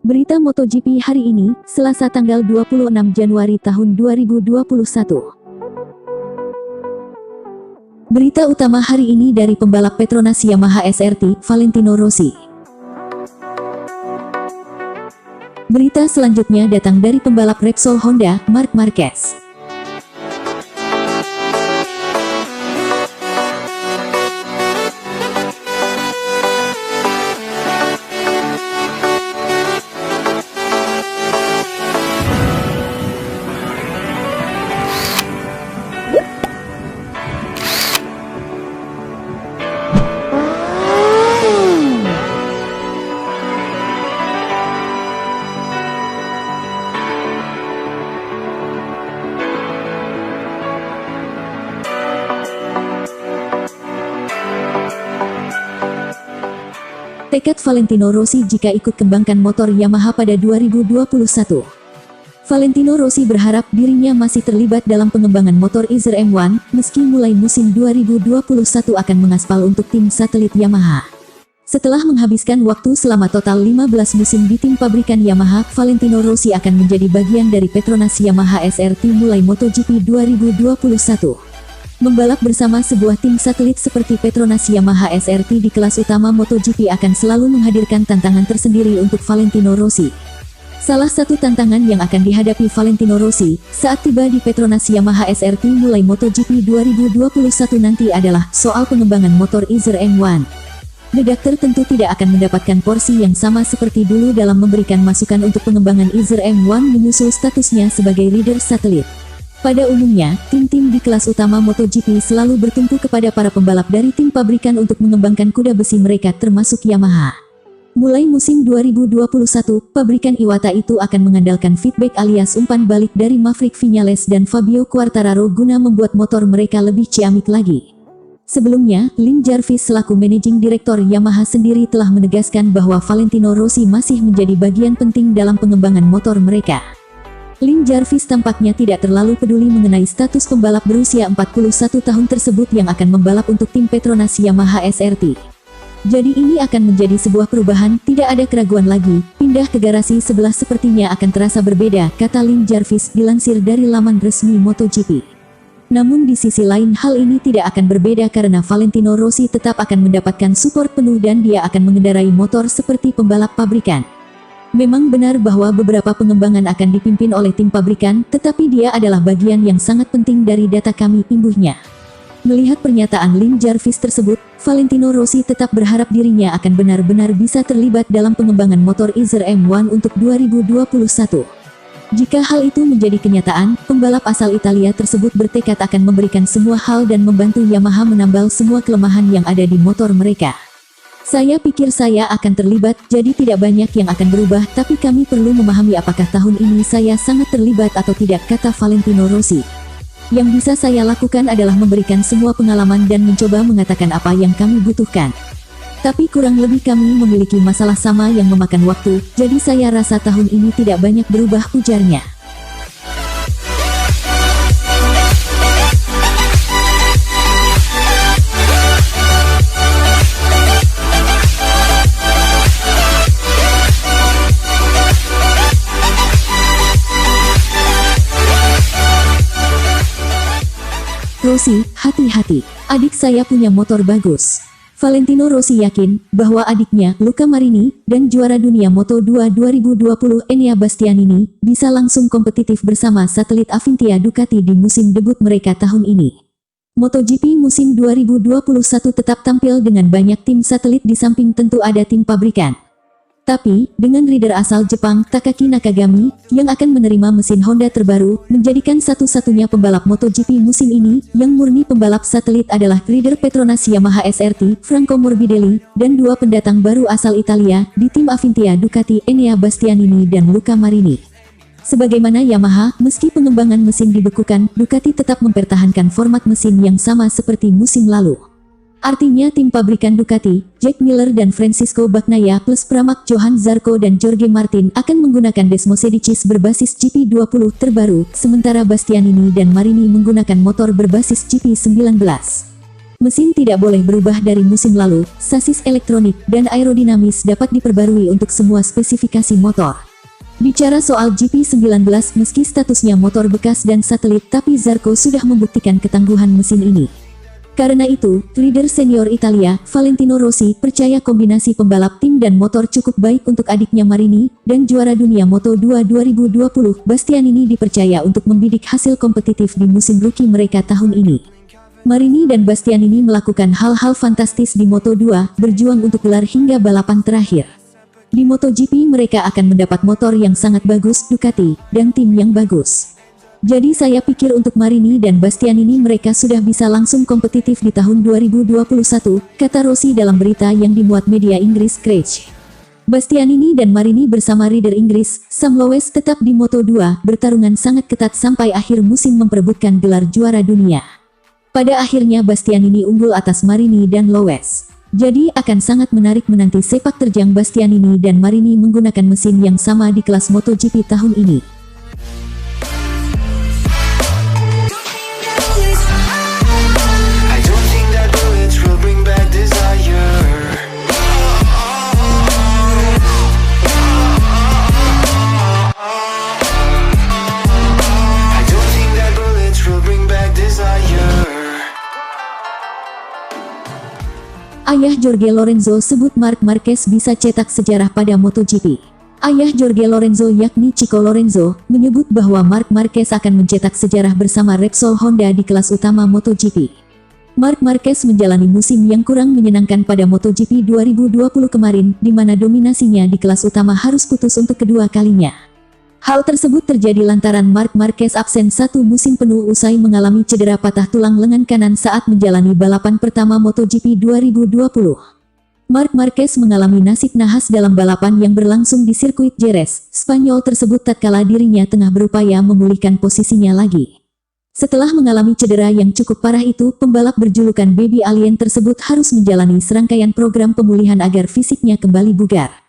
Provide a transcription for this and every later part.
Berita MotoGP hari ini, Selasa tanggal 26 Januari tahun 2021. Berita utama hari ini dari pembalap Petronas Yamaha SRT, Valentino Rossi. Berita selanjutnya datang dari pembalap Repsol Honda, Marc Marquez. Tekad Valentino Rossi jika ikut kembangkan motor Yamaha pada 2021. Valentino Rossi berharap dirinya masih terlibat dalam pengembangan motor Izer M1, meski mulai musim 2021 akan mengaspal untuk tim satelit Yamaha. Setelah menghabiskan waktu selama total 15 musim di tim pabrikan Yamaha, Valentino Rossi akan menjadi bagian dari Petronas Yamaha SRT mulai MotoGP 2021. Membalap bersama sebuah tim satelit seperti Petronas Yamaha SRT di kelas utama MotoGP akan selalu menghadirkan tantangan tersendiri untuk Valentino Rossi. Salah satu tantangan yang akan dihadapi Valentino Rossi saat tiba di Petronas Yamaha SRT mulai MotoGP 2021 nanti adalah soal pengembangan motor Izer M1. The Doctor tentu tidak akan mendapatkan porsi yang sama seperti dulu dalam memberikan masukan untuk pengembangan Izer M1 menyusul statusnya sebagai leader satelit. Pada umumnya, tim-tim di kelas utama MotoGP selalu bertumpu kepada para pembalap dari tim pabrikan untuk mengembangkan kuda besi mereka termasuk Yamaha. Mulai musim 2021, pabrikan Iwata itu akan mengandalkan feedback alias umpan balik dari Maverick Viñales dan Fabio Quartararo guna membuat motor mereka lebih ciamik lagi. Sebelumnya, Lin Jarvis selaku Managing Director Yamaha sendiri telah menegaskan bahwa Valentino Rossi masih menjadi bagian penting dalam pengembangan motor mereka. Lin Jarvis tampaknya tidak terlalu peduli mengenai status pembalap berusia 41 tahun tersebut yang akan membalap untuk tim Petronas Yamaha SRT. Jadi ini akan menjadi sebuah perubahan, tidak ada keraguan lagi, pindah ke garasi sebelah sepertinya akan terasa berbeda, kata Lin Jarvis dilansir dari laman resmi MotoGP. Namun di sisi lain hal ini tidak akan berbeda karena Valentino Rossi tetap akan mendapatkan support penuh dan dia akan mengendarai motor seperti pembalap pabrikan. Memang benar bahwa beberapa pengembangan akan dipimpin oleh tim pabrikan, tetapi dia adalah bagian yang sangat penting dari data kami, imbuhnya. Melihat pernyataan Lin Jarvis tersebut, Valentino Rossi tetap berharap dirinya akan benar-benar bisa terlibat dalam pengembangan motor Izer M1 untuk 2021. Jika hal itu menjadi kenyataan, pembalap asal Italia tersebut bertekad akan memberikan semua hal dan membantu Yamaha menambal semua kelemahan yang ada di motor mereka. Saya pikir saya akan terlibat, jadi tidak banyak yang akan berubah, tapi kami perlu memahami apakah tahun ini saya sangat terlibat atau tidak, kata Valentino Rossi. Yang bisa saya lakukan adalah memberikan semua pengalaman dan mencoba mengatakan apa yang kami butuhkan. Tapi kurang lebih kami memiliki masalah sama yang memakan waktu, jadi saya rasa tahun ini tidak banyak berubah, ujarnya. Rossi, hati-hati, adik saya punya motor bagus. Valentino Rossi yakin bahwa adiknya, Luca Marini, dan juara dunia Moto2 2020 Enea Bastianini, bisa langsung kompetitif bersama satelit Avintia Ducati di musim debut mereka tahun ini. MotoGP musim 2021 tetap tampil dengan banyak tim satelit di samping tentu ada tim pabrikan. Tapi, dengan rider asal Jepang, Takaki Nakagami, yang akan menerima mesin Honda terbaru, menjadikan satu-satunya pembalap MotoGP musim ini, yang murni pembalap satelit adalah rider Petronas Yamaha SRT, Franco Morbidelli, dan dua pendatang baru asal Italia, di tim Avintia Ducati, Enea Bastianini dan Luca Marini. Sebagaimana Yamaha, meski pengembangan mesin dibekukan, Ducati tetap mempertahankan format mesin yang sama seperti musim lalu. Artinya tim pabrikan Ducati, Jack Miller dan Francisco Bagnaia plus Pramac Johan Zarco dan Jorge Martin akan menggunakan Desmosedicis berbasis GP20 terbaru, sementara Bastianini dan Marini menggunakan motor berbasis GP19. Mesin tidak boleh berubah dari musim lalu, sasis elektronik dan aerodinamis dapat diperbarui untuk semua spesifikasi motor. Bicara soal GP19, meski statusnya motor bekas dan satelit, tapi Zarco sudah membuktikan ketangguhan mesin ini. Karena itu, leader senior Italia, Valentino Rossi, percaya kombinasi pembalap tim dan motor cukup baik untuk adiknya Marini, dan juara dunia Moto2 2020, Bastianini dipercaya untuk membidik hasil kompetitif di musim rookie mereka tahun ini. Marini dan Bastianini melakukan hal-hal fantastis di Moto2, berjuang untuk gelar hingga balapan terakhir. Di MotoGP mereka akan mendapat motor yang sangat bagus, Ducati, dan tim yang bagus. Jadi saya pikir untuk Marini dan Bastianini mereka sudah bisa langsung kompetitif di tahun 2021, kata Rossi dalam berita yang dimuat media Inggris Crash. Bastianini dan Marini bersama rider Inggris, Sam Lowes tetap di Moto2, bertarungan sangat ketat sampai akhir musim memperebutkan gelar juara dunia. Pada akhirnya Bastianini unggul atas Marini dan Lowes. Jadi akan sangat menarik menanti sepak terjang Bastianini dan Marini menggunakan mesin yang sama di kelas MotoGP tahun ini. Ayah Jorge Lorenzo sebut Marc Marquez bisa cetak sejarah pada MotoGP. Ayah Jorge Lorenzo yakni Chico Lorenzo, menyebut bahwa Marc Marquez akan mencetak sejarah bersama Repsol Honda di kelas utama MotoGP. Marc Marquez menjalani musim yang kurang menyenangkan pada MotoGP 2020 kemarin, di mana dominasinya di kelas utama harus putus untuk kedua kalinya. Hal tersebut terjadi lantaran Marc Marquez absen satu musim penuh usai mengalami cedera patah tulang lengan kanan saat menjalani balapan pertama MotoGP 2020. Marc Marquez mengalami nasib nahas dalam balapan yang berlangsung di sirkuit Jerez, Spanyol tersebut tatkala dirinya tengah berupaya memulihkan posisinya lagi. Setelah mengalami cedera yang cukup parah itu, pembalap berjulukan Baby Alien tersebut harus menjalani serangkaian program pemulihan agar fisiknya kembali bugar.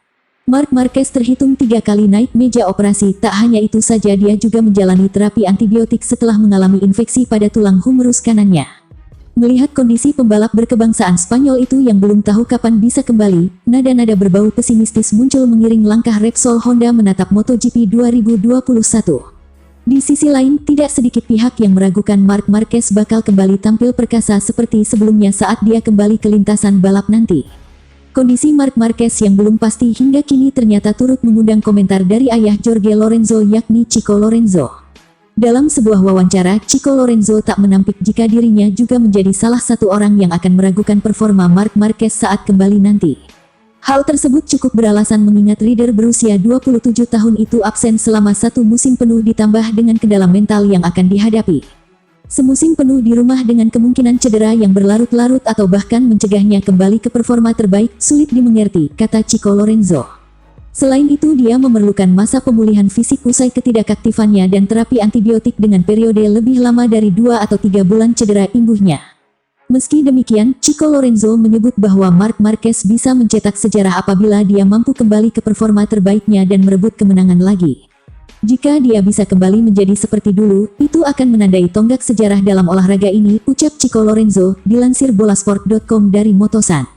Marc Marquez terhitung 3 kali naik meja operasi, tak hanya itu saja dia juga menjalani terapi antibiotik setelah mengalami infeksi pada tulang humerus kanannya. Melihat kondisi pembalap berkebangsaan Spanyol itu yang belum tahu kapan bisa kembali, nada-nada berbau pesimistis muncul mengiring langkah Repsol Honda menatap MotoGP 2021. Di sisi lain, tidak sedikit pihak yang meragukan Marc Marquez bakal kembali tampil perkasa seperti sebelumnya saat dia kembali ke lintasan balap nanti. Kondisi Marc Marquez yang belum pasti hingga kini ternyata turut mengundang komentar dari ayah Jorge Lorenzo yakni Chico Lorenzo. Dalam sebuah wawancara, Chico Lorenzo tak menampik jika dirinya juga menjadi salah satu orang yang akan meragukan performa Marc Marquez saat kembali nanti. Hal tersebut cukup beralasan mengingat rider berusia 27 tahun itu absen selama satu musim penuh ditambah dengan kendala mental yang akan dihadapi. Semusim penuh di rumah dengan kemungkinan cedera yang berlarut-larut atau bahkan mencegahnya kembali ke performa terbaik, sulit dimengerti, kata Chico Lorenzo. Selain itu dia memerlukan masa pemulihan fisik usai ketidakaktifannya dan terapi antibiotik dengan periode lebih lama dari 2 atau 3 bulan cedera imbuhnya. Meski demikian, Chico Lorenzo menyebut bahwa Marc Marquez bisa mencetak sejarah apabila dia mampu kembali ke performa terbaiknya dan merebut kemenangan lagi. Jika dia bisa kembali menjadi seperti dulu, itu akan menandai tonggak sejarah dalam olahraga ini, ucap Chico Lorenzo, dilansir bolasport.com dari Motosan.